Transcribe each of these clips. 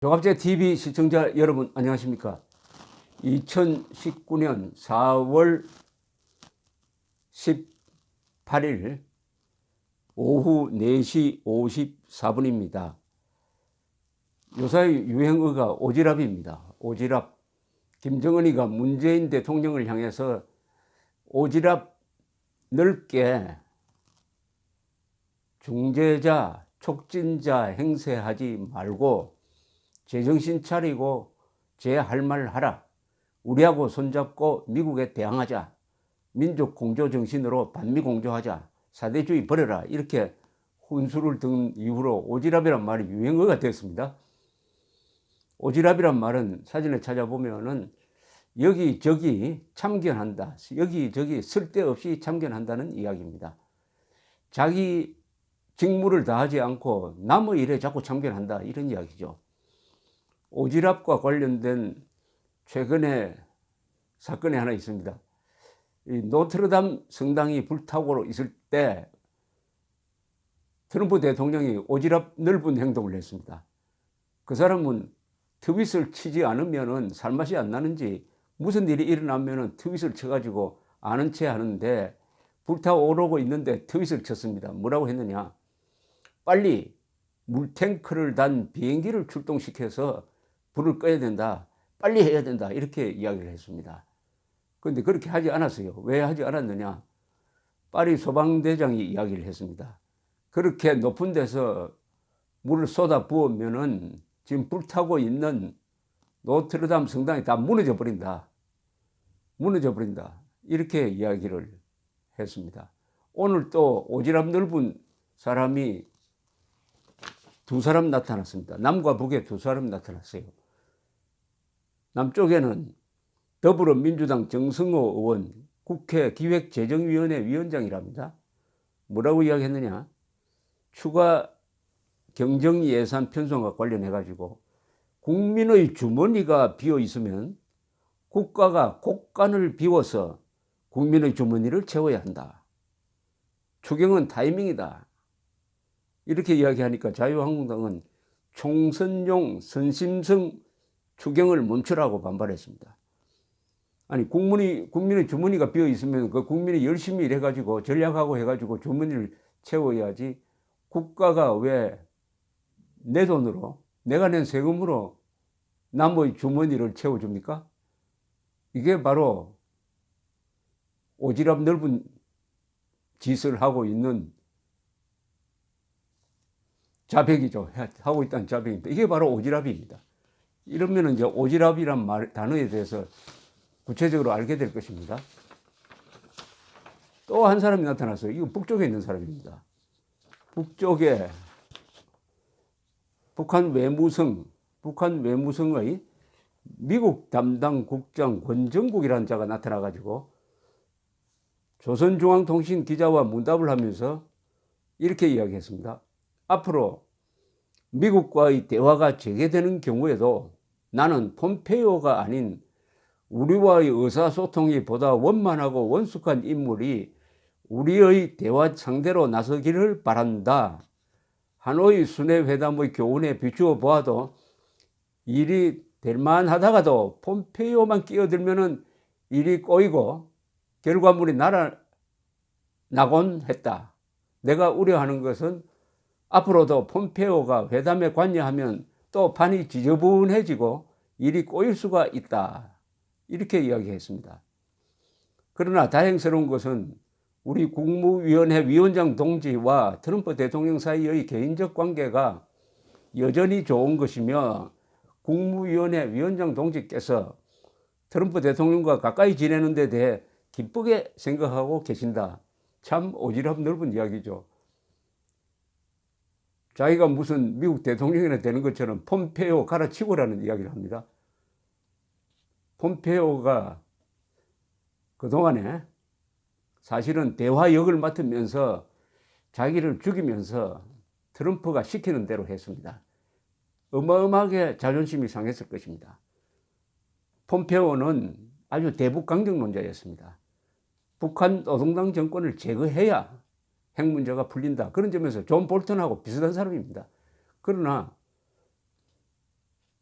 종합제 TV 시청자 여러분 안녕하십니까? 2019년 4월 18일 오후 4시 54분입니다. 요사이 유행어가 오지랖입니다. 오지랖. 김정은이가 문재인 대통령을 향해서 오지랖 넓게 중재자, 촉진자 행세하지 말고 제정신 차리고 제 할 말 하라. 우리하고 손잡고 미국에 대항하자. 민족 공조 정신으로 반미 공조하자. 사대주의 버려라. 이렇게 훈수를 든 이후로 오지랖이란 말이 유행어가 되었습니다. 오지랖이란 말은 사진을 찾아보면은 여기저기 참견한다. 여기저기 쓸데없이 참견한다는 이야기입니다. 자기 직무를 다하지 않고 남의 일에 자꾸 참견한다. 이런 이야기죠. 오지랖과 관련된 최근의 사건이 하나 있습니다. 이 노트르담 성당이 불타고 있을 때 트럼프 대통령이 오지랖 넓은 행동을 했습니다. 그 사람은 트윗을 치지 않으면 살맛이 안 나는지 무슨 일이 일어나면 트윗을 쳐가지고 아는 체 하는데 불타오르고 있는데 트윗을 쳤습니다. 뭐라고 했느냐? 빨리 물탱크를 단 비행기를 출동시켜서 불을 꺼야 된다. 빨리 해야 된다. 이렇게 이야기를 했습니다. 그런데 그렇게 하지 않았어요. 왜 하지 않았느냐? 파리 소방대장이 이야기를 했습니다. 그렇게 높은 데서 물을 쏟아 부으면은 지금 불타고 있는 노트르담 성당이 다 무너져 버린다. 무너져 버린다. 이렇게 이야기를 했습니다. 오늘 또 오지랖 넓은 사람이 두 사람 나타났습니다. 남과 북에 두 사람 나타났어요. 남쪽에는 더불어민주당 정승호 의원, 국회 기획재정위원회 위원장이랍니다. 뭐라고 이야기했느냐? 추가 경정예산 편성과 관련해가지고 국민의 주머니가 비어 있으면 국가가 곳간을 비워서 국민의 주머니를 채워야 한다. 추경은 타이밍이다. 이렇게 이야기하니까 자유한국당은 총선용 선심성 추경을 멈추라고 반발했습니다. 아니 국민의 주머니가 비어 있으면 그 국민이 열심히 일해가지고 전략하고 해가지고 주머니를 채워야지 국가가 왜 내 돈으로 내가 낸 세금으로 남의 주머니를 채워줍니까? 이게 바로 오지랖 넓은 짓을 하고 있는 자백이죠. 하고 있다는 자백입니다. 이게 바로 오지랖입니다. 이러면 이제 오지랖이란 단어에 대해서 구체적으로 알게 될 것입니다. 또 한 사람이 나타났어요. 이거 북쪽에 있는 사람입니다. 북쪽에 북한 외무성의 미국 담당 국장 권정국이라는 자가 나타나가지고 조선중앙통신 기자와 문답을 하면서 이렇게 이야기했습니다. 앞으로 미국과의 대화가 재개되는 경우에도 나는 폼페이오가 아닌 우리와의 의사소통이 보다 원만하고 원숙한 인물이 우리의 대화 상대로 나서기를 바란다. 하노이 순회회담의 교훈에 비추어 보아도 일이 될 만하다가도 폼페이오만 끼어들면 일이 꼬이고 결과물이 나곤 했다. 내가 우려하는 것은 앞으로도 폼페이오가 회담에 관여하면 또 판이 지저분해지고 일이 꼬일 수가 있다. 이렇게 이야기했습니다. 그러나 다행스러운 것은 우리 국무위원회 위원장 동지와 트럼프 대통령 사이의 개인적 관계가 여전히 좋은 것이며 국무위원회 위원장 동지께서 트럼프 대통령과 가까이 지내는 데 대해 기쁘게 생각하고 계신다. 참 오지랖 넓은 이야기죠. 자기가 무슨 미국 대통령이나 되는 것처럼 폼페이오 갈아치고라는 이야기를 합니다. 폼페이오가 그동안에 사실은 대화 역을 맡으면서 자기를 죽이면서 트럼프가 시키는 대로 했습니다. 어마어마하게 자존심이 상했을 것입니다. 폼페이오는 아주 대북 강경론자였습니다. 북한 노동당 정권을 제거해야 핵 문제가 풀린다. 그런 점에서 존 볼턴하고 비슷한 사람입니다. 그러나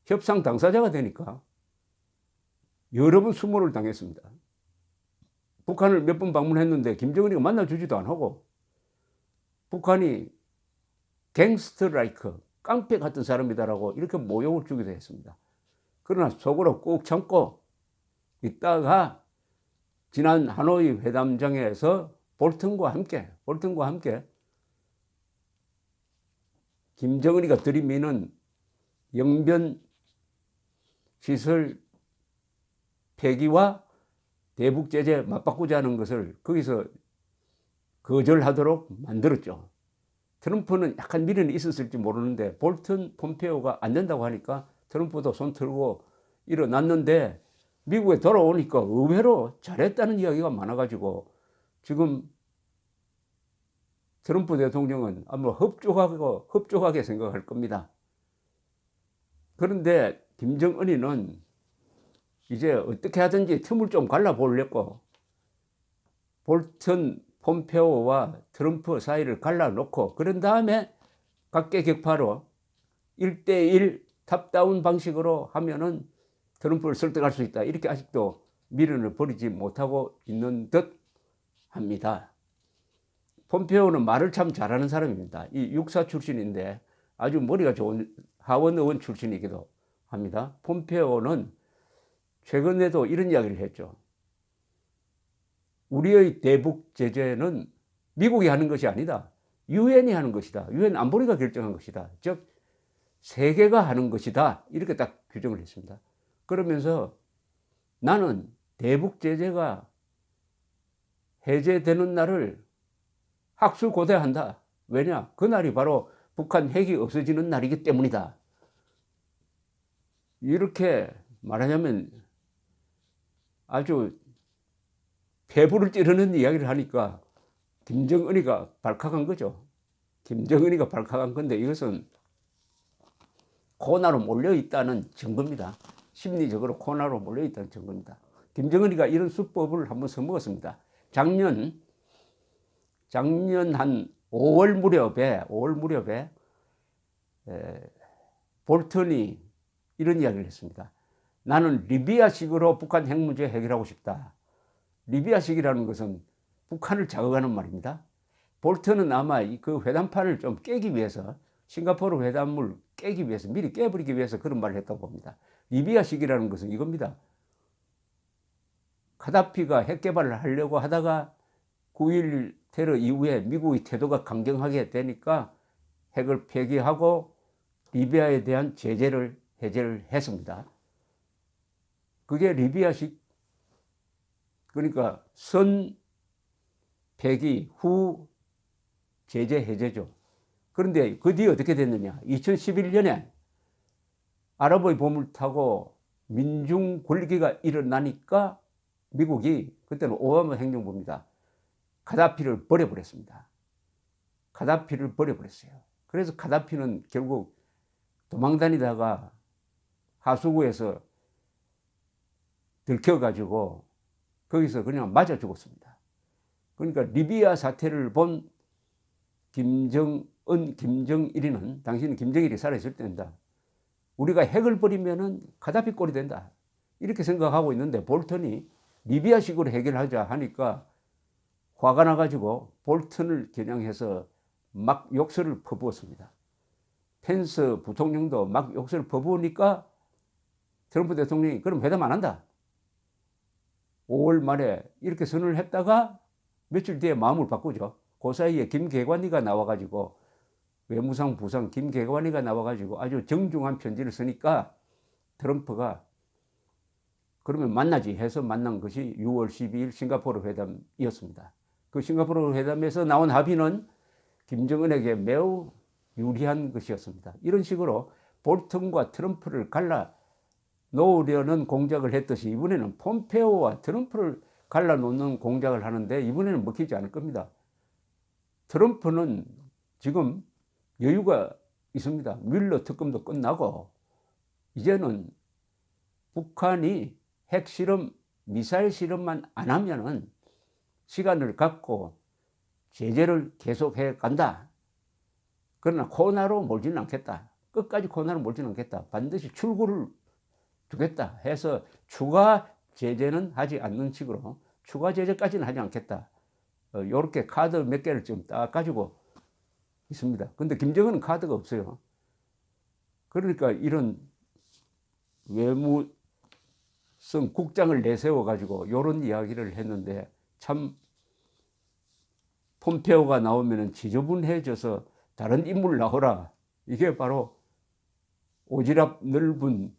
협상 당사자가 되니까 여러 번 수모를 당했습니다. 북한을 몇 번 방문했는데 김정은이가 만나주지도 안 하고 북한이 갱스터 라이크, 깡패 같은 사람이다라고 이렇게 모욕을 주기도 했습니다. 그러나 속으로 꾹 참고 있다가 지난 하노이 회담장에서 볼턴과 함께 김정은이가 들이미는 영변 시설 폐기와 대북 제재 맞바꾸자는 것을 거기서 거절하도록 만들었죠. 트럼프는 약간 미련이 있었을지 모르는데 볼턴, 폼페오가 안 된다고 하니까 트럼프도 손 틀고 일어났는데 미국에 돌아오니까 의외로 잘했다는 이야기가 많아가지고 지금 트럼프 대통령은 아마 흡족하게 생각할 겁니다. 그런데 김정은이는 이제 어떻게 하든지 틈을 좀 갈라보려고 볼턴, 폼페오와 트럼프 사이를 갈라놓고 그런 다음에 각계격파로 1대1 탑다운 방식으로 하면은 트럼프를 설득할 수 있다. 이렇게 아직도 미련을 버리지 못하고 있는 듯 합니다. 폼페오는 말을 참 잘하는 사람입니다. 이 육사 출신인데 아주 머리가 좋은 하원 의원 출신이기도 합니다. 폼페오는 최근에도 이런 이야기를 했죠. 우리의 대북 제재는 미국이 하는 것이 아니다. 유엔이 하는 것이다. 유엔 안보리가 결정한 것이다. 즉 세계가 하는 것이다. 이렇게 딱 규정을 했습니다. 그러면서 나는 대북 제재가 해제되는 날을 학수고대한다. 왜냐? 그날이 바로 북한 핵이 없어지는 날이기 때문이다. 이렇게 말하자면 아주 폐부를 찌르는 이야기를 하니까 김정은이가 발칵한 거죠. 김정은이가 발칵한 건데 이것은 코너로 몰려있다는 증거입니다. 심리적으로 코너로 몰려있다는 증거입니다. 김정은이가 이런 수법을 한번 써먹었습니다. 작년 한 5월 무렵에 볼턴이 이런 이야기를 했습니다. 나는 리비아식으로 북한 핵 문제 해결하고 싶다. 리비아식이라는 것은 북한을 자극하는 말입니다. 볼턴은 아마 그 회담판을 좀 깨기 위해서 싱가포르 회담을 깨기 위해서 미리 깨버리기 위해서 그런 말을 했다고 봅니다. 리비아식이라는 것은 이겁니다. 카다피가 핵 개발을 하려고 하다가 9.11 테러 이후에 미국의 태도가 강경하게 되니까 핵을 폐기하고 리비아에 대한 제재를 해제를 했습니다. 그게 리비아식, 그러니까 선 폐기 후 제재 해제죠. 그런데 그 뒤에 어떻게 됐느냐? 2011년에 아랍의 봄을 타고 민중 권리가 일어나니까 미국이 그때는 오바마 행정부입니다. 카다피를 버려버렸습니다. 카다피를 버려버렸어요. 그래서 카다피는 결국 도망다니다가 하수구에서 들켜가지고 거기서 그냥 맞아 죽었습니다. 그러니까 리비아 사태를 본 김정일이는 당신은 김정일이 살아있을 때입니다. 우리가 핵을 버리면은 카다피 꼴이 된다. 이렇게 생각하고 있는데 볼턴이 리비아식으로 해결하자 하니까 화가 나가지고 볼턴을 겨냥해서 막 욕설을 퍼부었습니다. 펜스 부통령도 막 욕설을 퍼부으니까 트럼프 대통령이 그럼 회담 안 한다. 5월 말에 이렇게 선언을 했다가 며칠 뒤에 마음을 바꾸죠. 그 사이에 김계관이가 나와가지고 외무상 부상 김계관이가 나와가지고 아주 정중한 편지를 쓰니까 트럼프가 그러면 만나지 해서 만난 것이 6월 12일 싱가포르 회담이었습니다. 그 싱가포르 회담에서 나온 합의는 김정은에게 매우 유리한 것이었습니다. 이런 식으로 볼턴과 트럼프를 갈라 놓으려는 공작을 했듯이 이번에는 폼페오와 트럼프를 갈라놓는 공작을 하는데 이번에는 먹히지 않을 겁니다. 트럼프는 지금 여유가 있습니다. 뮬러 특검도 끝나고 이제는 북한이 핵실험, 미사일 실험만 안 하면은 시간을 갖고 제재를 계속해 간다. 그러나 코너로 몰지는 않겠다. 끝까지 고난을 몰지는 않겠다. 반드시 출구를 주겠다 해서 추가 제재는 하지 않는 식으로 추가 제재까지는 하지 않겠다. 요렇게 카드 몇 개를 지금 딱 가지고 있습니다. 근데 김정은은 카드가 없어요. 그러니까 이런 외무성 국장을 내세워 가지고 요런 이야기를 했는데 참 폼페오가 나오면은 지저분해져서 다른 인물 나오라. 이게 바로 오지랖 넓은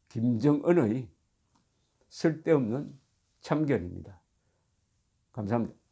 김정은의 쓸데없는 참견입니다. 감사합니다.